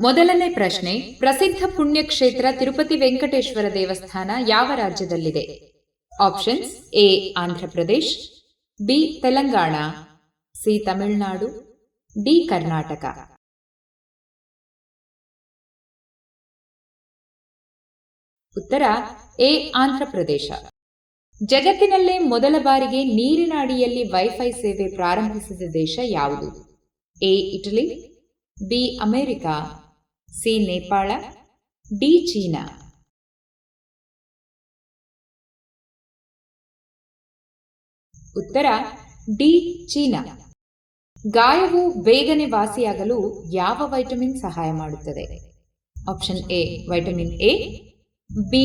ಮೊದಲನೇ ಪ್ರಶ್ನೆ, ಪ್ರಸಿದ್ಧ ಪುಣ್ಯಕ್ಷೇತ್ರ ತಿರುಪತಿ ವೆಂಕಟೇಶ್ವರ ದೇವಸ್ಥಾನ ಯಾವ ರಾಜ್ಯದಲ್ಲಿದೆ? Options: A Andhra Pradesh, B Telangana, C Tamil Nadu, D Karnataka. ಉತ್ತರ ಎ ಆಂಧ್ರಪ್ರದೇಶ. ಜಗತ್ತಿನಲ್ಲೇ ಮೊದಲ ಬಾರಿಗೆ ನೀರಿನ ಅಡಿಯಲ್ಲಿ ವೈಫೈ ಸೇವೆ ಪ್ರಾರಂಭಿಸಿದ ದೇಶ ಯಾವುದು? A Italy, B America, C Nepal, D China. ಉತ್ತರ ಡಿ ಚೀನಾ. ಗಾಯವು ಬೇಗನೆ ವಾಸಿಯಾಗಲು ಯಾವ ವೈಟಮಿನ್ ಸಹಾಯ ಮಾಡುತ್ತದೆ? Option A vitamin A, B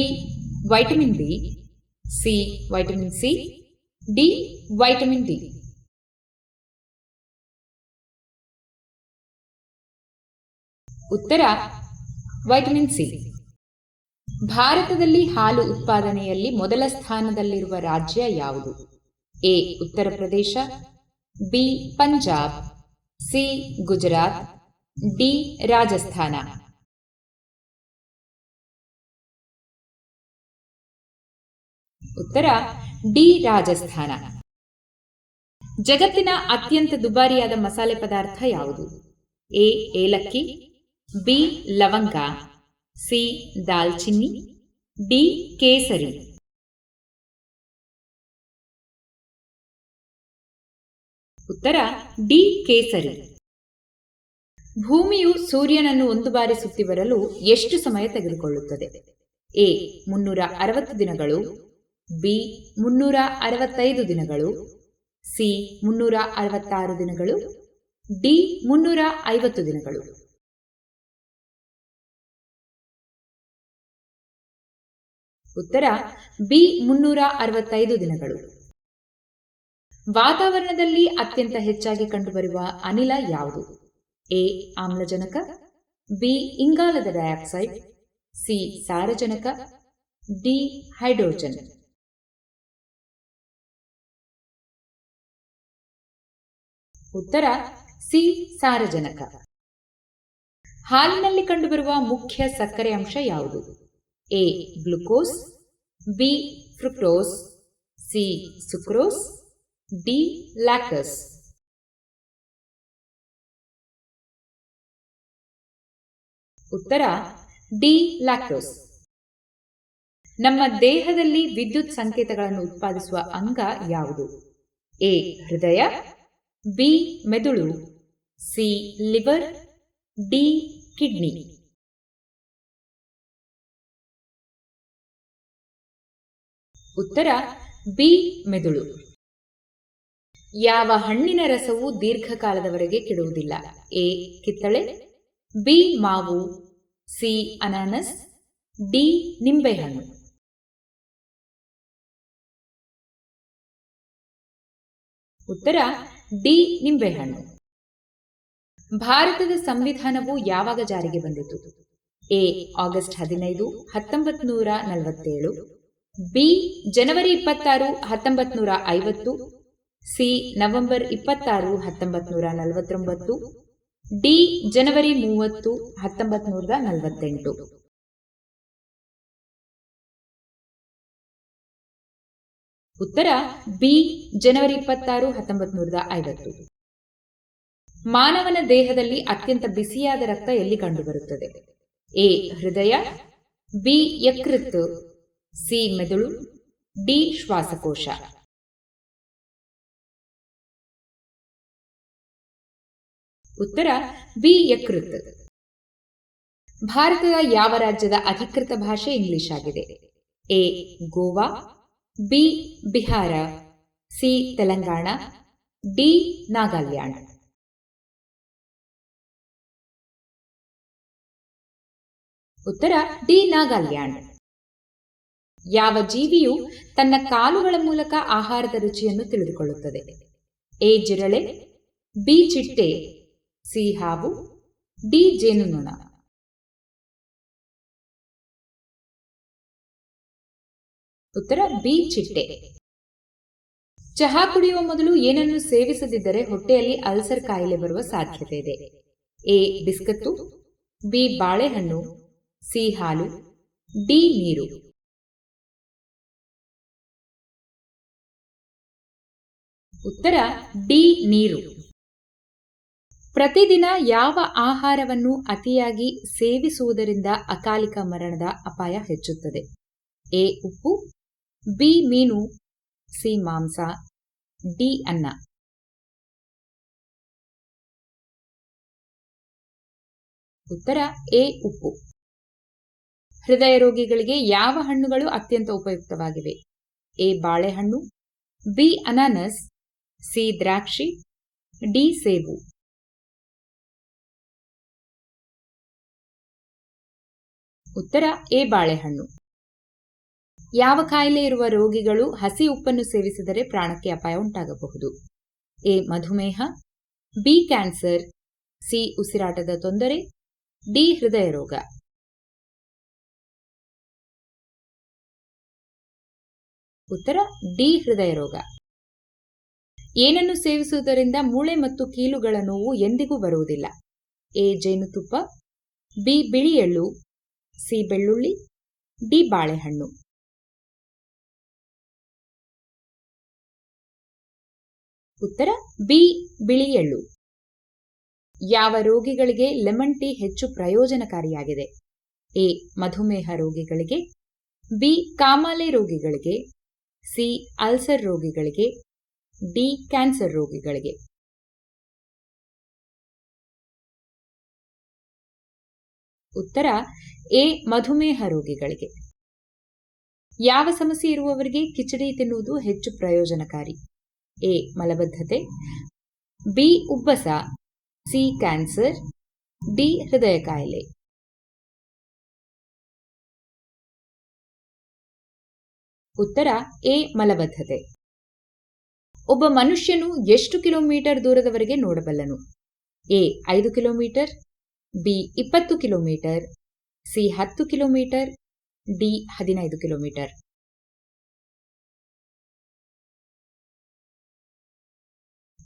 vitamin B, C vitamin C, D vitamin D. ಉತ್ತರ ವೈಟಮಿನ್ ಸಿ. ಭಾರತದಲ್ಲಿ ಹಾಲು ಉತ್ಪಾದನೆಯಲ್ಲಿ ಮೊದಲ ಸ್ಥಾನದಲ್ಲಿರುವ ರಾಜ್ಯ ಯಾವುದು? A Uttar Pradesh, B Punjab, C Gujarat, D Rajasthan. ಉತ್ತರ ಡಿ ರಾಜಸ್ಥಾನ. ಜಗತ್ತಿನ ಅತ್ಯಂತ ದುಬಾರಿಯಾದ ಮಸಾಲೆ ಪದಾರ್ಥ ಯಾವುದು? ಎ ಏಲಕ್ಕಿ, ಬಿ ಲವಂಗ, ಸಿ ದಾಲ್ಚಿನ್ನಿ, ಡಿ ಕೇಸರಿ. ಉತ್ತರ ಡಿ ಕೇಸರಿ. ಭೂಮಿಯು ಸೂರ್ಯನನ್ನು ಒಂದು ಬಾರಿ ಸುತ್ತಿ ಬರಲು ಎಷ್ಟು ಸಮಯ ತೆಗೆದುಕೊಳ್ಳುತ್ತದೆ? ಎ 360 ದಿನಗಳು, ಬಿ 365 ದಿನಗಳು, ಸಿ 366 ದಿನಗಳು, ಡಿ 350 ದಿನಗಳು. ಉತ್ತರ ಬಿ 365 ದಿನಗಳು. ವಾತಾವರಣದಲ್ಲಿ ಅತ್ಯಂತ ಹೆಚ್ಚಾಗಿ ಕಂಡುಬರುವ ಅನಿಲ ಯಾವುದು? ಎ ಆಮ್ಲಜನಕ, ಬಿ ಇಂಗಾಲದ ಡೈಆಕ್ಸೈಡ್, ಸಿ ಸಾರಜನಕ, ಡಿ ಹೈಡ್ರೋಜನ್. ಉತ್ತರ ಸಿ ಸಾರಜನಕ. ಹಾಲಿನಲ್ಲಿ ಕಂಡುಬರುವ ಮುಖ್ಯ ಸಕ್ಕರೆ ಅಂಶ ಯಾವುದು? A glucose, B fructose, C sucrose, D lactose. ಉತ್ತರ ಡಿ ಲ್ಯಾಕ್ಟೋಸ್. ನಮ್ಮ ದೇಹದಲ್ಲಿ ವಿದ್ಯುತ್ ಸಂಕೇತಗಳನ್ನು ಉತ್ಪಾದಿಸುವ ಅಂಗ ಯಾವುದು? ಎ ಹೃದಯ, ಬಿ ಮೆದುಳು, ಸಿ ಲಿವರ್, ಡಿ ಕಿಡ್ನಿ. ಉತ್ತರ ಬಿ ಮೆದುಳು. ಯಾವ ಹಣ್ಣಿನ ರಸವು ದೀರ್ಘಕಾಲದವರೆಗೆ ಕೆಡುವುದಿಲ್ಲ? ಎ ಕಿತ್ತಳೆ, ಬಿ ಮಾವು, ಸಿ ಅನಾನಸ್, ಡಿ ನಿಂಬೆಹಣ್ಣು. ಉತ್ತರ ಡಿ ನಿಂಬೆಹಣ್ಣು. ಭಾರತದ ಸಂವಿಧಾನವು ಯಾವಾಗ ಜಾರಿಗೆ ಬಂದಿತು? ಎ ಆಗಸ್ಟ್ 15, 1947, ಬಿ ಜನವರಿ 26, 1950, ಸಿ ನವೆಂಬರ್ 26, 1949, ಡಿ ಜನವರಿ 30, 1948. ಉತ್ತರ ಬಿ ಜನವರಿ 26, 1950. ಮಾನವನ ದೇಹದಲ್ಲಿ ಅತ್ಯಂತ ಬಿಸಿಯಾದ ರಕ್ತ ಎಲ್ಲಿ ಕಂಡುಬರುತ್ತದೆ? ಎ ಹೃದಯ, ಬಿ ಯಕೃತ್, ಸಿ ಮೆದುಳು, ಡಿ ಶ್ವಾಸಕೋಶ. ಉತ್ತರ ಬಿ ಯಕೃತ್. ಭಾರತದ ಯಾವ ರಾಜ್ಯದ ಅಧಿಕೃತ ಭಾಷೆ ಇಂಗ್ಲಿಷ್ ಆಗಿದೆ? A Goa, B Bihar, C Telangana, D Nagaland. ಉತ್ತರ ಡಿ ನಾಗಾಲ್ಯಾಂಡ್. ಯಾವ ಜೀವಿಯು ತನ್ನ ಕಾಲುಗಳ ಮೂಲಕ ಆಹಾರದ ರುಚಿಯನ್ನು ತಿಳಿದುಕೊಳ್ಳುತ್ತದೆ? ಎ ಜಿರಳೆ, ಬಿ ಚಿಟ್ಟೆ, ಸಿ ಹಾವು, ಡಿ ಜೇನುನೊಣ. ಉತ್ತರ ಬಿ ಚಿಟ್ಟೆ. ಚಹಾ ಕುಡಿಯುವ ಮೊದಲು ಏನನ್ನು ಸೇವಿಸದಿದ್ದರೆ ಹೊಟ್ಟೆಯಲ್ಲಿ ಅಲ್ಸರ್ ಕಾಯಿಲೆ ಬರುವ ಸಾಧ್ಯತೆ ಇದೆ? ಎ ಬಿಸ್ಕತ್ತು, ಬಿ ಬಾಳೆಹಣ್ಣು, ಸಿ ಹಾಲು, ಡಿ ನೀರು. ಉತ್ತರ ಡಿ ನೀರು. ಪ್ರತಿದಿನ ಯಾವ ಆಹಾರವನ್ನು ಅತಿಯಾಗಿ ಸೇವಿಸುವುದರಿಂದ ಅಕಾಲಿಕ ಮರಣದ ಅಪಾಯ ಹೆಚ್ಚುತ್ತದೆ? ಎ ಉಪ್ಪು, ಬಿ ಮೀನು, ಸಿ ಮಾಂಸ, ಡಿ ಅನ್ನ. ಉತ್ತರ ಎ ಉಪ್ಪು. ಹೃದಯ ರೋಗಿಗಳಿಗೆ ಯಾವ ಹಣ್ಣುಗಳು ಅತ್ಯಂತ ಉಪಯುಕ್ತವಾಗಿವೆ? ಎ ಬಾಳೆಹಣ್ಣು, ಬಿ ಅನಾನಸ್, ಸಿ ದ್ರಾಕ್ಷಿ, ಡಿ ಸೇಬು. ಉತ್ತರ ಎ ಬಾಳೆಹಣ್ಣು. ಯಾವ ಕಾಯಿಲೆ ಇರುವ ರೋಗಿಗಳು ಹಸಿ ಉಪ್ಪನ್ನು ಸೇವಿಸಿದರೆ ಪ್ರಾಣಕ್ಕೆ ಅಪಾಯ ಉಂಟಾಗಬಹುದು? ಎ ಮಧುಮೇಹ, ಬಿ ಕ್ಯಾನ್ಸರ್, ಸಿ ಉಸಿರಾಟದ ತೊಂದರೆ, ಡಿ ಹೃದಯ ರೋಗ. ಉತ್ತರ ಡಿ ಹೃದಯ ರೋಗ. ಏನನ್ನು ಸೇವಿಸುವುದರಿಂದ ಮೂಳೆ ಮತ್ತು ಕೀಲುಗಳ ನೋವು ಎಂದಿಗೂ ಬರುವುದಿಲ್ಲ? ಎ ಜೇನುತುಪ್ಪ, ಬಿ ಬಿಳಿ ಎಳ್ಳು, ಸಿ ಬೆಳ್ಳುಳ್ಳಿ, ಡಿ ಬಾಳೆಹಣ್ಣು. ಉತ್ತರ ಬಿ ಬಿಳಿ ಎಳ್ಳು. ಯಾವ ರೋಗಿಗಳಿಗೆ ಲೆಮನ್ ಟೀ ಹೆಚ್ಚು ಪ್ರಯೋಜನಕಾರಿಯಾಗಿದೆ? ಎ ಮಧುಮೇಹ ರೋಗಿಗಳಿಗೆ, ಬಿ ಕಾಮಾಲೆ ರೋಗಿಗಳಿಗೆ, ಸಿ ಅಲ್ಸರ್ ರೋಗಿಗಳಿಗೆ, ಡಿ ಕ್ಯಾನ್ಸರ್ ರೋಗಿಗಳಿಗೆ. ಉತ್ತರ ಎ ಮಧುಮೇಹ ರೋಗಿಗಳಿಗೆ. ಯಾವ ಸಮಸ್ಯೆ ಇರುವವರಿಗೆ ಕಿಚಡಿ ತಿನ್ನುವುದು ಹೆಚ್ಚು ಪ್ರಯೋಜನಕಾರಿ? ಎ ಮಲಬದ್ಧತೆ, ಬಿ ಉಬ್ಬಸ, ಸಿ ಕ್ಯಾನ್ಸರ್, ಡಿ ಹೃದಯ ಕಾಯಿಲೆ. ಉತ್ತರ ಎ ಮಲಬದ್ಧತೆ. ಒಬ್ಬ ಮನುಷ್ಯನು ಎಷ್ಟು ಕಿಲೋಮೀಟರ್ ದೂರದವರೆಗೆ ನೋಡಬಲ್ಲನು? A 5 kilometre, B 20 kilometre, C 10 kilometre, D 15 kilometre.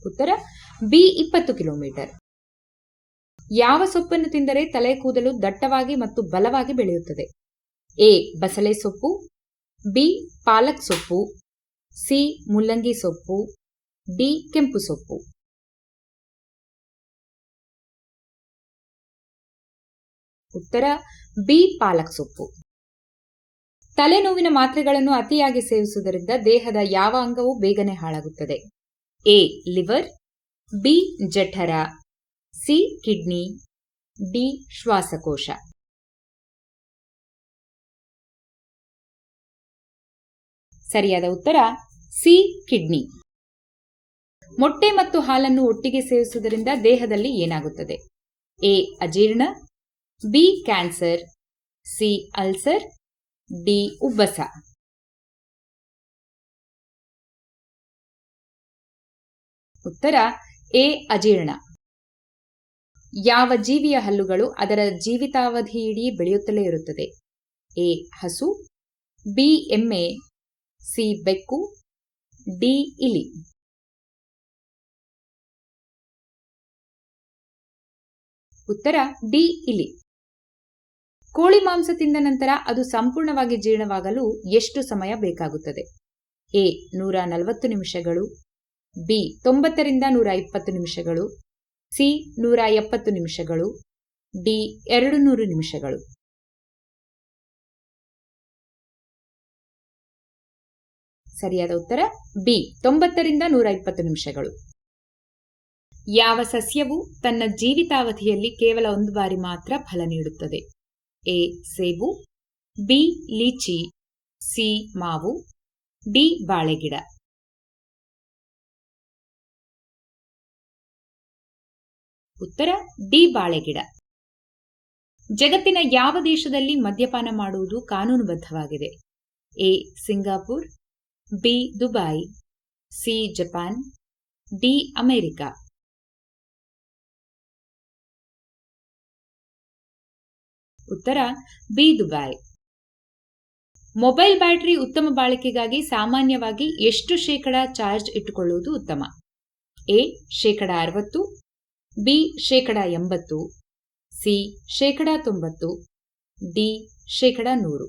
ಉತ್ತರ ಬಿ 20 ಕಿಲೋಮೀಟರ್. ಯಾವ ಸೊಪ್ಪನ್ನು ತಿಂದರೆ ತಲೆ ಕೂದಲು ದಟ್ಟವಾಗಿ ಮತ್ತು ಬಲವಾಗಿ ಬೆಳೆಯುತ್ತದೆ? ಎ ಬಸಳೆ ಸೊಪ್ಪು, ಬಿ ಪಾಲಕ್ ಸೊಪ್ಪು, ಸಿ ಮುಲ್ಲಂಗಿ ಸೊಪ್ಪು, ಡಿ ಕೆಂಪು ಸೊಪ್ಪು. ಉತ್ತರ ಬಿ ಪಾಲಕ್ ಸೊಪ್ಪು. ತಲೆನೋವಿನ ಮಾತ್ರೆಗಳನ್ನು ಅತಿಯಾಗಿ ಸೇವಿಸುವುದರಿಂದ ದೇಹದ ಯಾವ ಅಂಗವು ಬೇಗನೆ ಹಾಳಾಗುತ್ತದೆ? ಎ ಲಿವರ್, ಬಿ ಜಠರ, ಸಿ ಕಿಡ್ನಿ, ಡಿ ಶ್ವಾಸಕೋಶ. ಸರಿಯಾದ ಉತ್ತರ ಸಿ ಕಿಡ್ನಿ. ಮೊಟ್ಟೆ ಮತ್ತು ಹಾಲನ್ನು ಒಟ್ಟಿಗೆ ಸೇವಿಸುವುದರಿಂದ ದೇಹದಲ್ಲಿ ಏನಾಗುತ್ತದೆ? ಎ ಅಜೀರ್ಣ, B cancer, C ulcer, D ಉಬ್ಬಸ. ಉತ್ತರ ಎ ಅಜೀರ್ಣ. ಯಾವ ಜೀವಿಯ ಹಲ್ಲುಗಳು ಅದರ ಜೀವಿತಾವಧಿಯಿಡೀ ಬೆಳೆಯುತ್ತಲೇ ಇರುತ್ತದೆ? ಎ ಹಸು, ಬಿ ಎಮ್ಮೆ, ಸಿ ಬೆಕ್ಕು, ಡಿ ಇಲಿ. ಉತ್ತರ ಡಿ ಇಲಿ. ಕೋಳಿ ಮಾಂಸ ತಿಂದ ನಂತರ ಅದು ಸಂಪೂರ್ಣವಾಗಿ ಜೀರ್ಣವಾಗಲು ಎಷ್ಟು ಸಮಯ ಬೇಕಾಗುತ್ತದೆ? ಎ 140 ನಿಮಿಷಗಳು, ಬಿ 90 ರಿಂದ 120 ನಿಮಿಷಗಳು, ಸಿ 170 ನಿಮಿಷಗಳು, ಡಿ 200 ನಿಮಿಷಗಳು. ಸರಿಯಾದ ಉತ್ತರ ಬಿ 90 ರಿಂದ 120 ನಿಮಿಷಗಳು. ಯಾವ ಸಸ್ಯವು ತನ್ನ ಜೀವಿತಾವಧಿಯಲ್ಲಿ ಕೇವಲ ಒಂದು ಬಾರಿ ಮಾತ್ರ ಫಲ ನೀಡುತ್ತದೆ? ಎ ಸೇಬು, ಬಿ ಲೀಚಿ, ಸಿ ಮಾವು, ಡಿ ಬಾಳೆಗಿಡ. ಉತ್ತರ ಡಿ ಬಾಳೆಗಿಡ. ಜಗತ್ತಿನ ಯಾವ ದೇಶದಲ್ಲಿ ಮದ್ಯಪಾನ ಮಾಡುವುದು ಕಾನೂನುಬದ್ಧವಾಗಿದೆ? A Singapore, B Dubai, C Japan, D America. ಉತ್ತರ ಬಿ ದುಬೈ. ಮೊಬೈಲ್ ಬ್ಯಾಟರಿ ಉತ್ತಮ ಬಾಳಿಕೆಗಾಗಿ ಸಾಮಾನ್ಯವಾಗಿ ಎಷ್ಟು ಶೇಕಡಾ ಚಾರ್ಜ್ ಇಟ್ಟುಕೊಳ್ಳುವುದು ಉತ್ತಮ? ಎ ಶೇಕಡಾ 60, ಬಿ ಶೇಕಡಾ 80, ಸಿ ಶೇಕಡ 90, ಡಿ ಶೇಕಡ 100.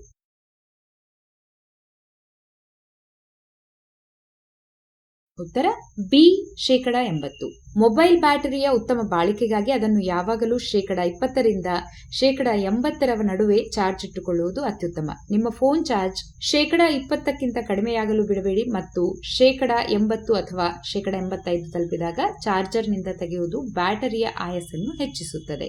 ಉತ್ತರ ಬಿ ಶೇಕಡ 80. ಮೊಬೈಲ್ ಬ್ಯಾಟರಿಯ ಉತ್ತಮ ಬಾಳಿಕೆಗಾಗಿ ಅದನ್ನು ಯಾವಾಗಲೂ ಶೇಕಡ 20ರಿಂದ ಶೇಕಡ 80ರ ನಡುವೆ ಚಾರ್ಜ್ ಇಟ್ಟುಕೊಳ್ಳುವುದು ಅತ್ಯುತ್ತಮ. ನಿಮ್ಮ ಫೋನ್ ಚಾರ್ಜ್ ಶೇಕಡ 20ಕ್ಕಿಂತ ಕಡಿಮೆಯಾಗಲು ಬಿಡಬೇಡಿ ಮತ್ತು ಶೇಕಡ 80 ಅಥವಾ ಶೇಕಡ 85 ತಲುಪಿದಾಗ ಚಾರ್ಜರ್ನಿಂದ ತೆಗೆಯುವುದು ಬ್ಯಾಟರಿಯ ಆಯಸ್ಸನ್ನು ಹೆಚ್ಚಿಸುತ್ತದೆ.